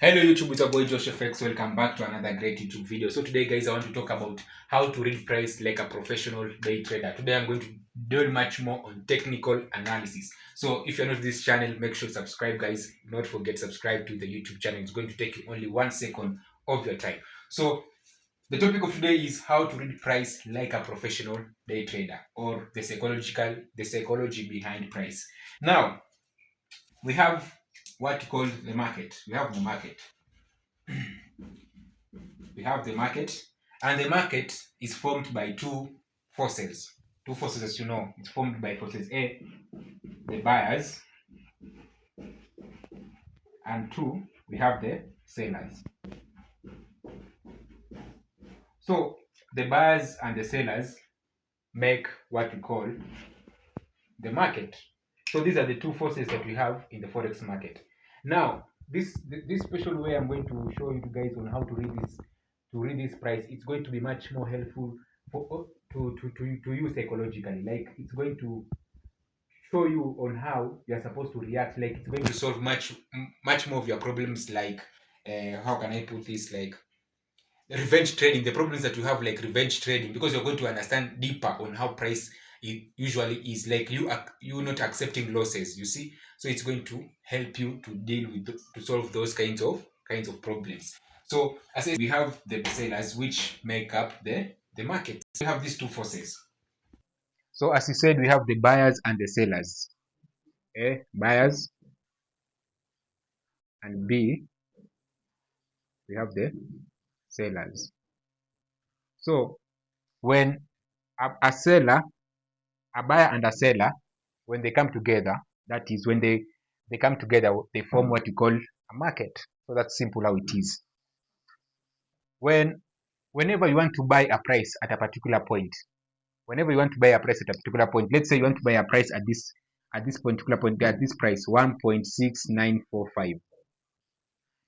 Hello YouTube, it's your boy Josh FX. Welcome back to another great YouTube video. So today guys, I want to talk about how to read price like a professional day trader. Today I'm going to do much more on technical analysis. So if you're not this channel, make sure to subscribe guys. Not forget subscribe to the YouTube channel. It's going to take you only 1 second of your time. So the topic of today is how to read price like a professional day trader, or the psychology behind price. Now we have what you call the market. We have the market, and the market is formed by two forces. Two forces, as you know, it's formed by forces A, the buyers, and two, we have the sellers. So the buyers and the sellers make what we call the market. So these are the two forces that we have in the forex market. Now, this special way I'm going to show you guys on how to read this price. It's going to be much more helpful for to use psychologically. Like, it's going to show you on how you're supposed to react. Like, it's going to solve much more of your problems. Like, how can I put this? Like revenge trading, the problems that you have, like revenge trading, because you're going to understand deeper on how price usually is. Like, you not accepting losses, you see. So it's going to help you to deal with to solve those kinds of problems. So as I said, we have the sellers, which make up the market. We have these two forces. So as you said, we have the buyers and the sellers. A, buyers, and B, we have the sellers. So when a seller, a buyer and a seller, when they come together, that is when they come together, they form what you call a market. So that's simple how it is. Whenever you want to buy a price at a particular point, let's say you want to buy a price at this particular point, at this price 1.6945.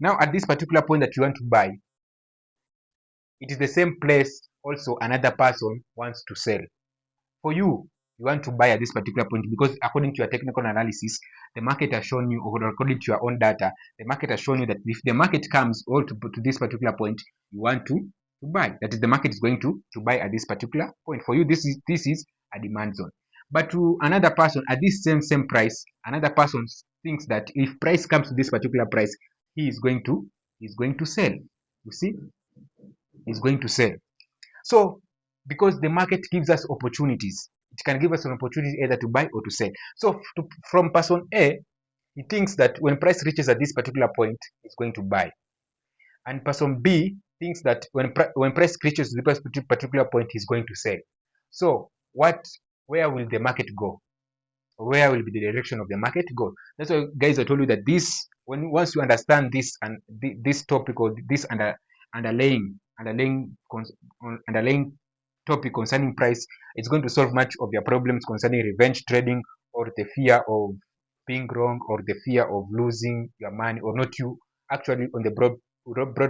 Now at this particular point that you want to buy, it is the same place also another person wants to sell. For you want to buy at this particular point because according to your technical analysis, the market has shown you, or according to your own data, the market has shown you that if the market comes all to this particular point, you want to buy. That is, the market is going to buy at this particular point. For you, this is a demand zone. But to another person at this same price, another person thinks that if price comes to this particular price, he's going to sell. You see, he's going to sell. So because the market gives us opportunities, it can give us an opportunity either to buy or to sell. So from person A, he thinks that when price reaches at this particular point, he's going to buy. And person B thinks that when price reaches this particular point, he's going to sell. So where will the market go? Where will be the direction of the market go? That's why, guys, I told you that once you understand this and this topic, or this underlying topic concerning price, it's going to solve much of your problems concerning revenge trading, or the fear of being wrong, or the fear of losing your money, or not you actually on the broad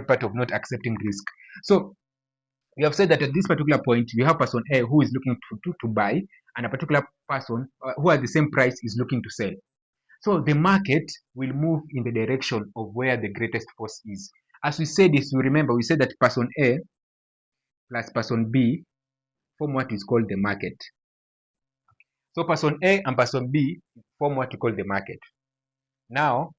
part of not accepting risk. So we have said that at this particular point, we have person A who is looking to buy, and a particular person who at the same price is looking to sell. So the market will move in the direction of where the greatest force is. As we said this, you remember we said that person A plus person B form what is called the market. So person A and person B form what you call the market. Now,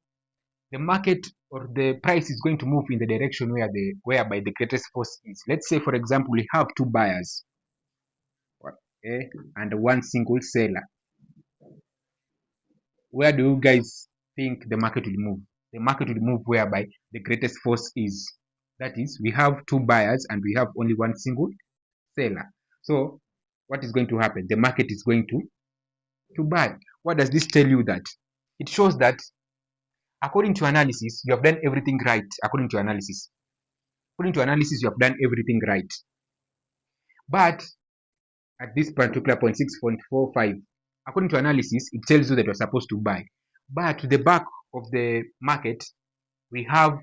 the market or the price is going to move in the direction whereby the greatest force is. Let's say, for example, we have two buyers, A and one single seller. Where do you guys think the market will move? The market will move whereby the greatest force is. That is, we have two buyers and we have only one single seller. So what is going to happen? The market is going to buy. What does this tell you? That it shows that according to analysis, you have done everything right. According to analysis, you have done everything right. But at this particular point, 6.45, according to analysis, it tells you that you're supposed to buy. But to the back of the market, we have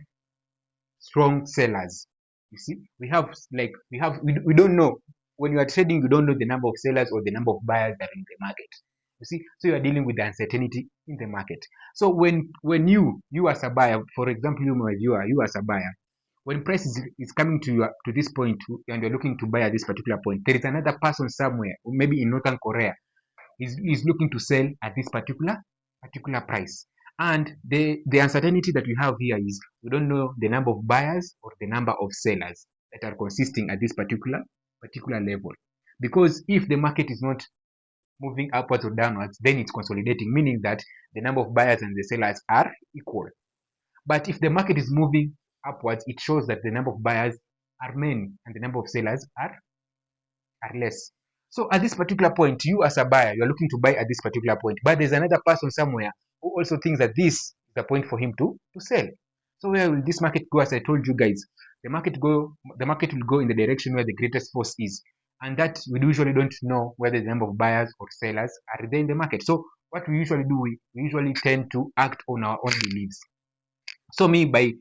strong sellers. You see, we don't know. When you are trading, you don't know the number of sellers or the number of buyers that are in the market. You see, so you are dealing with the uncertainty in the market. So when you as a buyer, for example, you my viewer, you as a buyer, when price is coming to this point and you're looking to buy at this particular point, there is another person somewhere, maybe in Northern Korea, is looking to sell at this particular price. And the uncertainty that we have here is we don't know the number of buyers or the number of sellers that are consisting at this particular level. Because if the market is not moving upwards or downwards, then it's consolidating, meaning that the number of buyers and the sellers are equal. But if the market is moving upwards, it shows that the number of buyers are many and the number of sellers are less. So at this particular point, you as a buyer, you're looking to buy at this particular point, but there's another person somewhere who also thinks that this is the point for him to sell. So where will this market go? As I told you guys, the market will go in the direction where the greatest force is. And that we usually don't know whether the number of buyers or sellers are there in the market. So what we usually do, we usually tend to act on our own beliefs. So me, by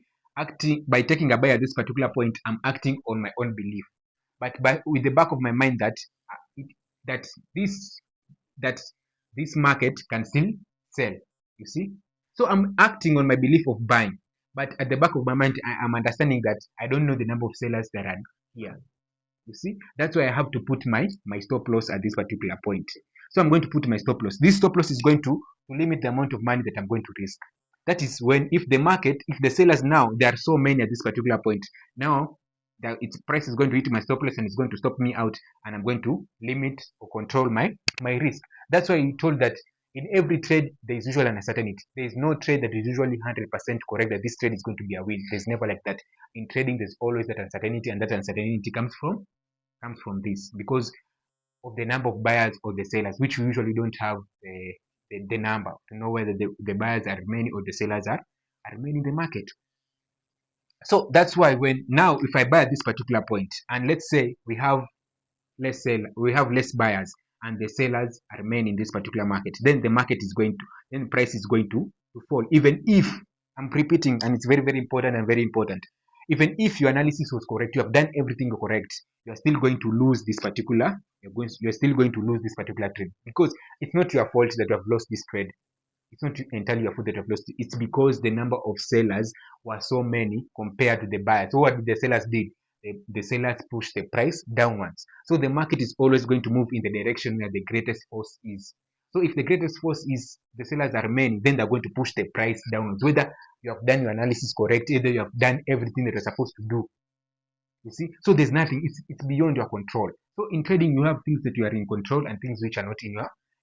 taking a buy at this particular point, I'm acting on my own belief, but with the back of my mind that that this that this market can still sell. You see, so I'm acting on my belief of buying, but at the back of my mind, I am understanding that I don't know the number of sellers that are here. You see, that's why I have to put my stop loss at this particular point. So I'm going to put my stop loss. This stop loss is going to limit the amount of money that I'm going to risk. That is when, if the sellers now, there are so many at this particular point, now that its price is going to hit my stop loss and it's going to stop me out, and I'm going to limit or control my risk. That's why you told that in every trade there is usually an uncertainty. There is no trade that is usually 100% correct that this trade is going to be a win. There's never like that. In trading, there's always that uncertainty, and that uncertainty comes from this because of the number of buyers or the sellers, which we usually don't have the number to know whether the buyers are many or the sellers are many in the market. So that's why if I buy at this particular point, and let's say we have less buyers and the sellers are many in this particular market, then the price is going to fall. Even if, I'm repeating, and it's very, very important, even if your analysis was correct, you have done everything correct, you're still going to lose this particular trade, because it's not your fault that you have lost this trade. It's not entirely your fault that you have lost it. It's because the number of sellers were so many compared to the buyers. So what did the sellers did? The sellers pushed the price downwards. So the market is always going to move in the direction where the greatest force is. So if the greatest force is the sellers are many, then they're going to push the price downwards. Whether you have done your analysis correct, either you have done everything that you're supposed to do. You see, so there's nothing. It's beyond your control. So in trading, you have things that you are in control and things which are not in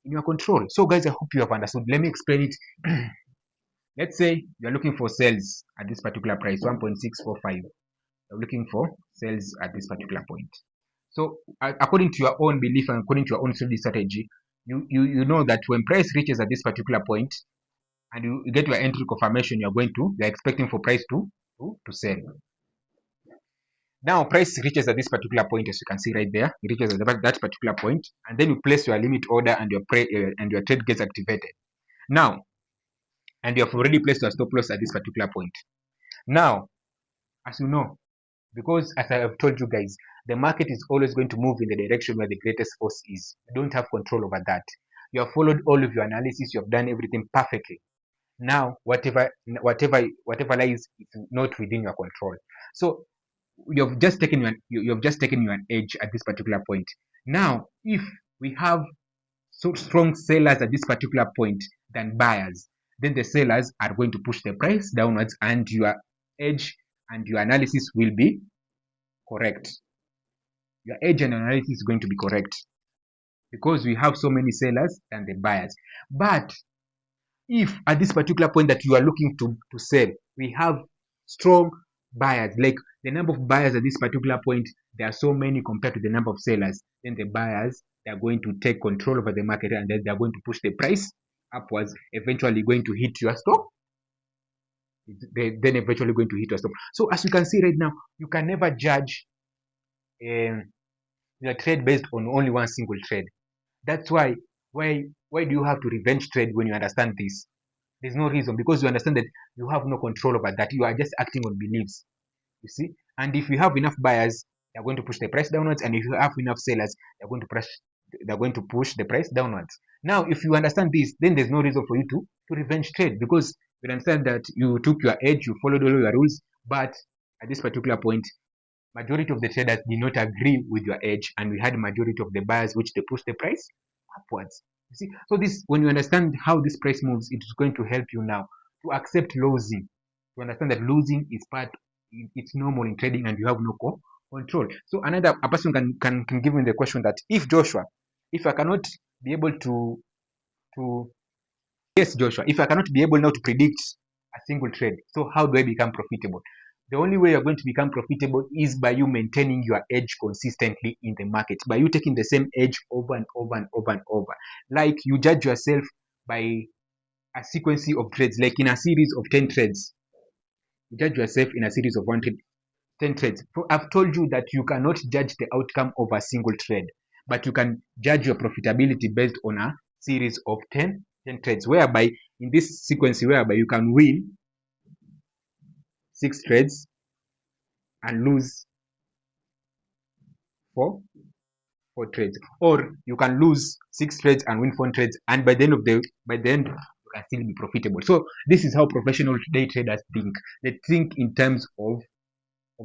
your control. So guys, I hope you have understood. Let me explain it. Let's say you're looking for sales at this particular price, 1.645. You're looking for sales at this particular point. So according to your own belief and according to your own trading strategy, you know that when price reaches at this particular point and you get your entry confirmation, you're expecting for price to sell. Now price reaches at this particular point, as you can see right there. It reaches at that particular point, and then you place your limit order and your trade gets activated. Now, and you have already placed your stop loss at this particular point. Now, as you know, because as I have told you guys, the market is always going to move in the direction where the greatest force is. You don't have control over that. You have followed all of your analysis. You have done everything perfectly. Now, whatever lies, it's not within your control. So you've just taken your edge at this particular point. Now, if we have so strong sellers at this particular point than buyers, then the sellers are going to push the price downwards, and your edge and your analysis will be correct. Your edge and analysis is going to be correct because we have so many sellers than the buyers. But if at this particular point that you are looking to sell, we have strong buyers, like the number of buyers at this particular point, there are so many compared to the number of sellers, then the buyers, they are going to take control over the market, and then they are going to push the price upwards, eventually going to hit your stop. Then eventually going to hit your stop. So as you can see right now, you can never judge your trade based on only one single trade. That's why do you have to revenge trade when you understand this? There's no reason, because you understand that you have no control over that. You are just acting on beliefs. You see? And if you have enough buyers, they're going to push the price downwards, and if you have enough sellers, they're going to they're going to push the price downwards. Now, if you understand this, then there's no reason for you to revenge trade, because you understand that you took your edge, you followed all your rules, but at this particular point, majority of the traders did not agree with your edge, and we had majority of the buyers which they pushed the price upwards. You see, so this, when you understand how this price moves, it is going to help you now to accept losing, to understand that losing is part, it's normal in trading, and you have no control. So another, a person can give me the question that, if Joshua, if I cannot be able to yes, Joshua, if I cannot be able now to predict a single trade, so how do I become profitable? The only way you're going to become profitable is by you maintaining your edge consistently in the market, by you taking the same edge over and over and over and over. Like, you judge yourself by a sequence of trades, like in a series of 10 trades. You judge yourself in a series of 10 trades. So I've told you that you cannot judge the outcome of a single trade, but you can judge your profitability based on a series of 10 trades, whereby in this sequence, whereby you can win 6 trades and lose 4 trades, or you can lose 6 trades and win 4 trades, and by the end you can still be profitable. So this is how professional day traders think. They think in terms of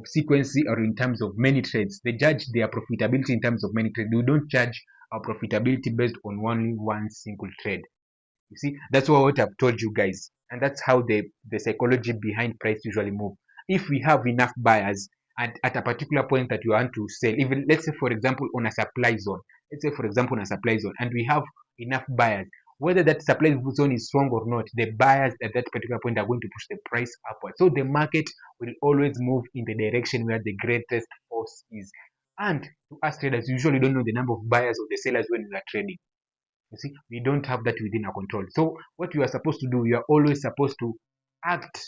sequence, or in terms of many trades. They judge their profitability in terms of many trades. We don't judge our profitability based on only one single trade. You see, that's what I've told you guys, and that's how the psychology behind price usually move. If we have enough buyers at a particular point that you want to sell, even let's say for example on a supply zone, and we have enough buyers, whether that supply zone is strong or not, the buyers at that particular point are going to push the price upward. So the market will always move in the direction where the greatest force is. And to us traders, we usually don't know the number of buyers or the sellers when we are trading. You see, we don't have that within our control. So what you are supposed to do, you are always supposed to act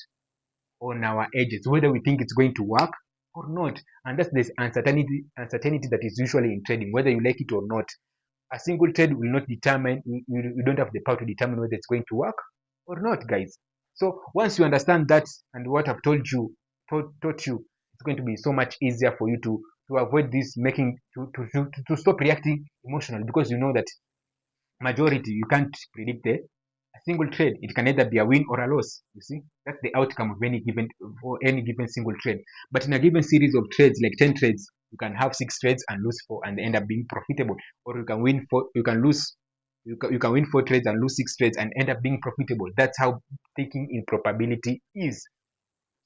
on our edges, whether we think it's going to work or not. And that's this uncertainty that is usually in trading, whether you like it or not. A single trade will not determine, you don't have the power to determine whether it's going to work or not, guys. So once you understand that, and what I've told you, taught you, it's going to be so much easier for you to avoid this, making to stop reacting emotionally, because you know that majority, you can't predict a single trade. It can either be a win or a loss. You see, that's the outcome of any given single trade. But in a given series of trades, like 10 trades, you can have 6 trades and lose 4 and end up being profitable, or you can win 4, you can win 4 trades and lose 6 trades and end up being profitable. That's how thinking in probability is.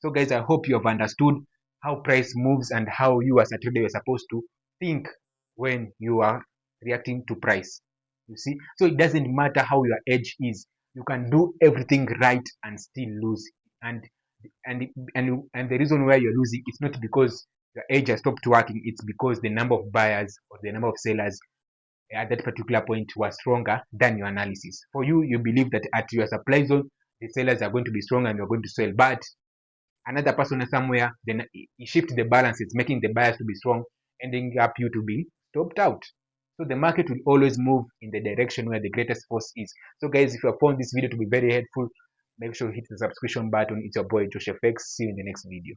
So guys, I hope you have understood how price moves and how you as a trader are supposed to think when you are reacting to price. You see, so it doesn't matter how your edge is, you can do everything right and still lose. And the reason why you're losing is not because your edge has stopped working, it's because the number of buyers or the number of sellers at that particular point was stronger than your analysis. For you, you believe that at your supply zone the sellers are going to be strong and you're going to sell, but another person somewhere, then he shifts the balances, making the buyers to be strong, ending up you to be stopped out. So the market will always move in the direction where the greatest force is. So guys, if you have found this video to be very helpful, make sure you hit the subscription button. It's your boy Josh FX. See you in the next video.